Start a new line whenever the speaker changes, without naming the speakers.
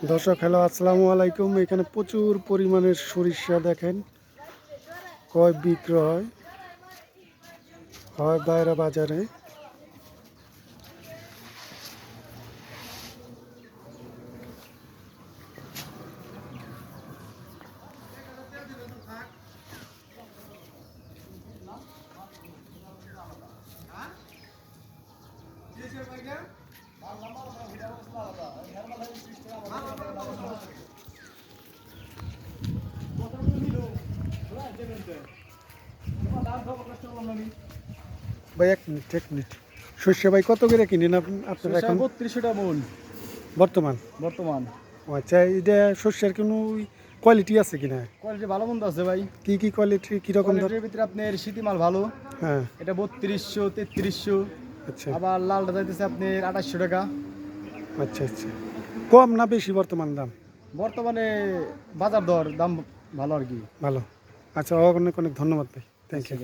দর্শক হ্যালো আসসালামু আলাইকুম। এখানে প্রচুর পরিমাণের সরিষা দেখেন ক্রয় বিক্রয় হয় বাইরে বাজারে। ভাই এক মিনিট সরিষা ভাই কত করে কিনেন আপনারা এখন
3200 টাকা মন
বর্তমান?
বর্তমান।
ও আচ্ছা, এটা সরিষার কোনো কোয়ালিটি আছে কিনা?
কোয়ালিটি ভালো মন্দ আছে ভাই।
কি কোয়ালিটি, কীরকম ধর?
কোয়ালিটির ভিতরে আপনার শীতি মাল ভালো,
হ্যাঁ
এটা 3200 3300।
আচ্ছা
আবার লালটা যাইতেছে আপনার 2800 টাকা।
আচ্ছা আচ্ছা, কম না বেশি বর্তমান দাম?
বর্তমানে বাজার দর দাম ভালো আর কি।
ভালো। আচ্ছা, অনেক অনেক ধন্যবাদ ভাই, থ্যাংক ইউ।